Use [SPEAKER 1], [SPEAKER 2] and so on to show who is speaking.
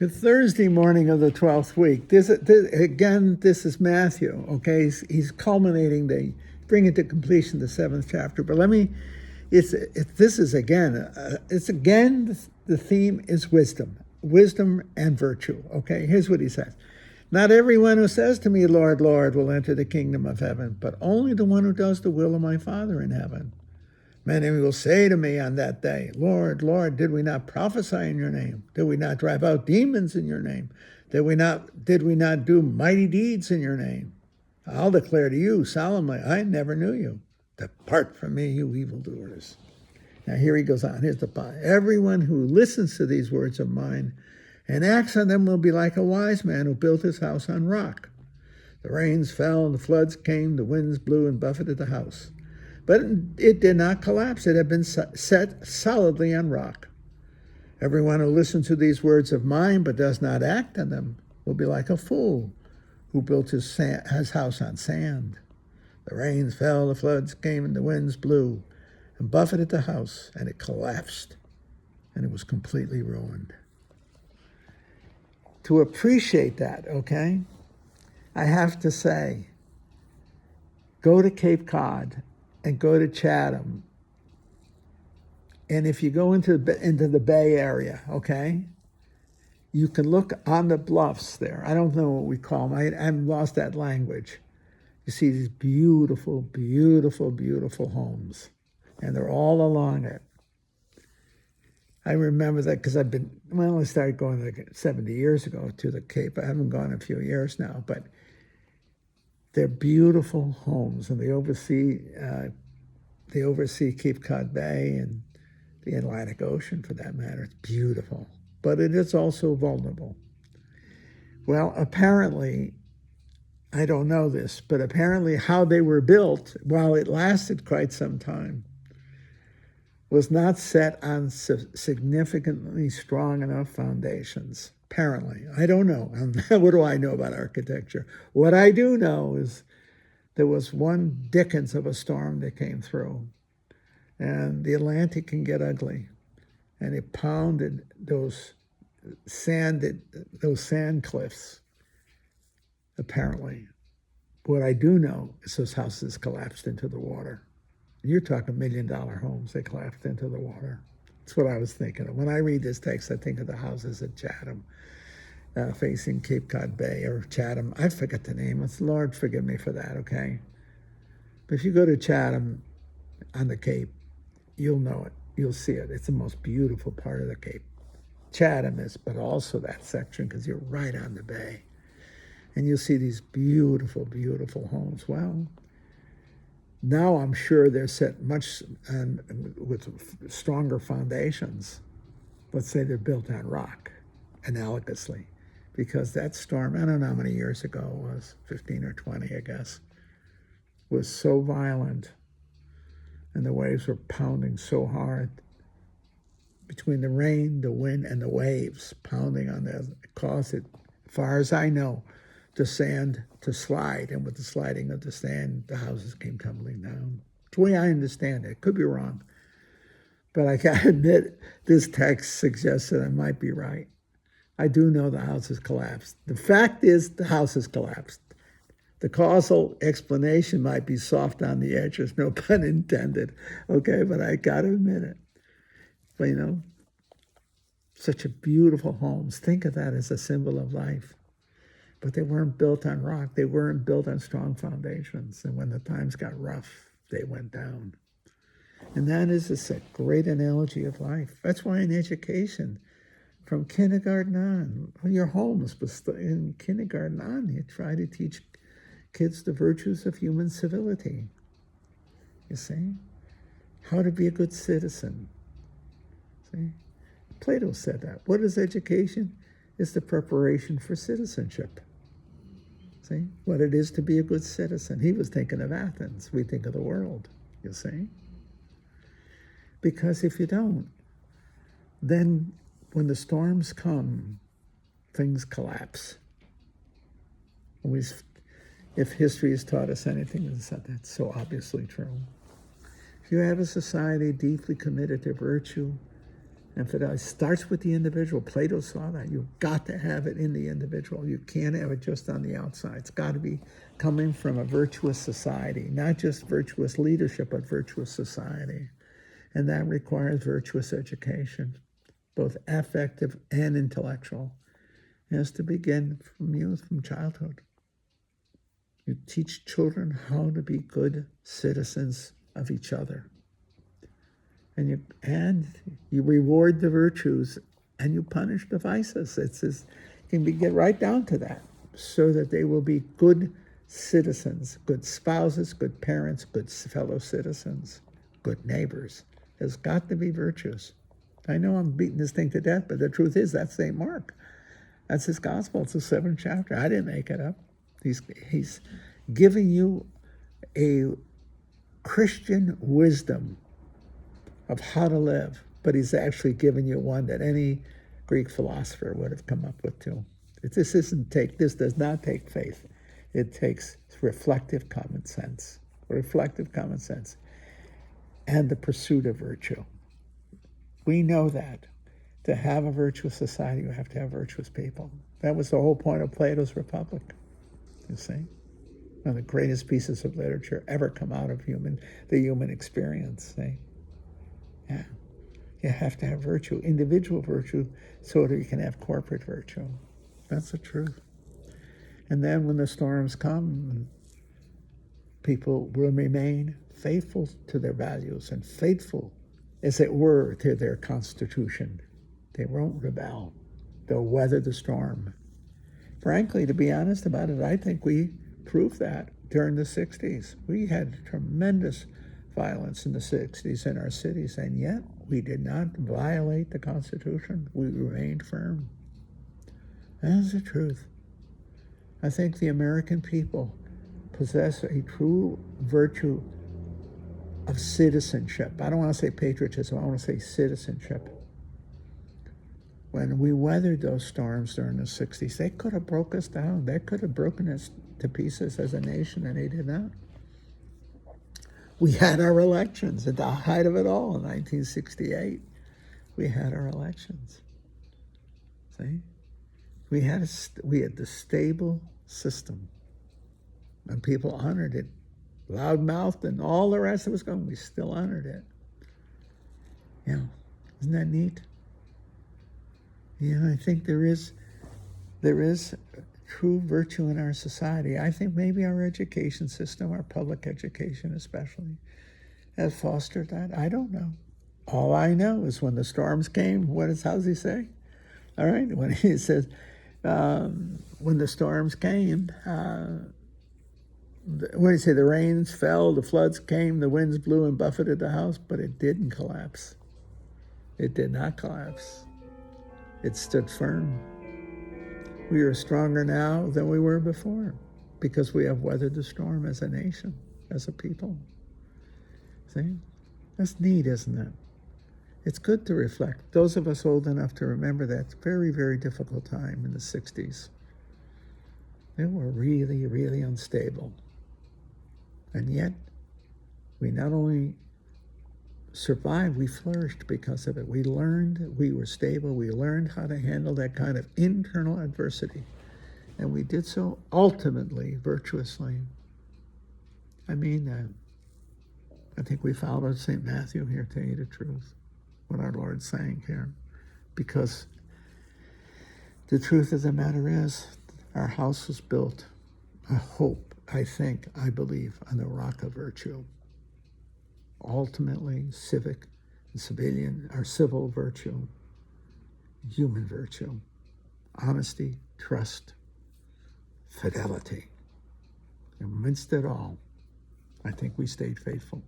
[SPEAKER 1] Thursday morning of the 12th week. This is Matthew, okay? He's culminating bringing to completion the 7th chapter. But the theme is wisdom and virtue, okay? Here's what he says. Not everyone who says to me, Lord, Lord, will enter the kingdom of heaven, but only the one who does the will of my Father in heaven. Many will say to me on that day, Lord, Lord, did we not prophesy in your name? Did we not drive out demons in your name? Did we not do mighty deeds in your name? I'll declare to you solemnly, I never knew you. Depart from me, you evildoers. Now here he goes on. Here's the part. Everyone who listens to these words of mine and acts on them will be like a wise man who built his house on rock. The rains fell and the floods came, the winds blew and buffeted the house. But it did not collapse. It had been set solidly on rock. Everyone who listens to these words of mine but does not act on them will be like a fool who built his house on sand. The rains fell, the floods came, and the winds blew and buffeted the house, and it collapsed, and it was completely ruined. To appreciate that, okay, I have to say, go to Cape Cod and go to Chatham. And if you go into the Bay Area, okay, you can look on the bluffs there. I don't know what we call them. I've lost that language. You see these beautiful, beautiful, beautiful homes. And they're all along it. I remember that because I started going like 70 years ago to the Cape. I haven't gone in a few years now, but they're beautiful homes, and they oversee Cape Cod Bay and the Atlantic Ocean, for that matter. It's beautiful, but it is also vulnerable. Well, apparently, I don't know this, but apparently how they were built, while it lasted quite some time, was not set on significantly strong enough foundations. Apparently. I don't know. What do I know about architecture? What I do know is there was one dickens of a storm that came through, and the Atlantic can get ugly, and it pounded those sand cliffs, apparently. What I do know is those houses collapsed into the water. You're talking $1 million homes, they collapsed into the water. That's what I was thinking of. When I read this text, I think of the houses at Chatham, facing Cape Cod Bay, or Chatham. I forget the name. It's Lord, forgive me for that, okay? But if you go to Chatham on the Cape, you'll know it. You'll see it. It's the most beautiful part of the Cape. Chatham is, but also that section, because you're right on the bay. And you'll see these beautiful, beautiful homes. Well, now I'm sure they're set much with stronger foundations. Let's say they're built on rock, analogously, because that storm, I don't know how many years ago it was, 15 or 20, I guess, was so violent, and the waves were pounding so hard. Between the rain, the wind, and the waves pounding on it caused it, as far as I know, the sand to slide, and with the sliding of the sand, the houses came tumbling down. It's the way I understand it. Could be wrong. But I gotta admit, this text suggests that I might be right. I do know the house has collapsed. The fact is the house has collapsed. The causal explanation might be soft on the edges, no pun intended, okay? But I gotta admit it. But such a beautiful homes. Think of that as a symbol of life. But they weren't built on rock. They weren't built on strong foundations. And when the times got rough, they went down. And that is a great analogy of life. That's why in education, from kindergarten on, your homes, but in kindergarten on, you try to teach kids the virtues of human civility. You see? How to be a good citizen. See? Plato said that. What is education? It's the preparation for citizenship. See? What it is to be a good citizen. He was thinking of Athens. We think of the world, you see? Because if you don't, then when the storms come, things collapse. If history has taught us anything, that's so obviously true. If you have a society deeply committed to virtue And fidelity starts with the individual. Plato saw that. You've got to have it in the individual. You can't have it just on the outside. It's got to be coming from a virtuous society, not just virtuous leadership, but virtuous society. And that requires virtuous education, both affective and intellectual. It has to begin from youth, from childhood. You teach children how to be good citizens of each other. And you reward the virtues and you punish the vices. Get right down to that, so that they will be good citizens, good spouses, good parents, good fellow citizens, good neighbors. There's got to be virtues. I know I'm beating this thing to death, but the truth is that's St. Mark. That's his gospel. It's the 7th chapter. I didn't make it up. He's giving you a Christian wisdom of how to live, but he's actually given you one that any Greek philosopher would have come up with too. This does not take faith. It takes reflective common sense, and the pursuit of virtue. We know that to have a virtuous society, you have to have virtuous people. That was the whole point of Plato's Republic, you see. One of the greatest pieces of literature ever come out of the human experience, see. Yeah, you have to have virtue, individual virtue, so that you can have corporate virtue. That's the truth. And then when the storms come, people will remain faithful to their values and faithful, as it were, to their constitution. They won't rebel. They'll weather the storm. Frankly, to be honest about it, I think we proved that during the 60s. We had tremendous violence in the 60s in our cities, and yet we did not violate the Constitution. We remained firm. That's the truth. I think the American people possess a true virtue of citizenship. I don't want to say patriotism, I want to say citizenship. When we weathered those storms during the 60s, they could have broke us down. They could have broken us to pieces as a nation, and they did not. We had our elections at the height of it all in 1968. We had our elections. See? We had the stable system, and people honored it. Loudmouthed and all the rest of us going, we still honored it. Yeah, isn't that neat? Yeah, I think there is true virtue in our society. I think maybe our education system, our public education especially, has fostered that. I don't know. All I know is when the storms came, how's he say? All right, when he says, when the storms came, what do you say? The rains fell, the floods came, the winds blew and buffeted the house, but it didn't collapse. It did not collapse. It stood firm. We are stronger now than we were before because we have weathered the storm as a nation, as a people. See? That's neat, isn't it? It's good to reflect. Those of us old enough to remember that very, very difficult time in the 60s. They were really, really unstable. And yet, we not only survived, we flourished because of it. We learned, we were stable, we learned how to handle that kind of internal adversity. And we did so ultimately, virtuously. I mean, I think we followed St. Matthew here, to tell you the truth, what our Lord's saying here. Because the truth of the matter is, our house was built, I hope, I believe, on the rock of virtue. Ultimately, civic and civilian, or civil virtue, human virtue, honesty, trust, fidelity. Amidst it all, I think we stayed faithful.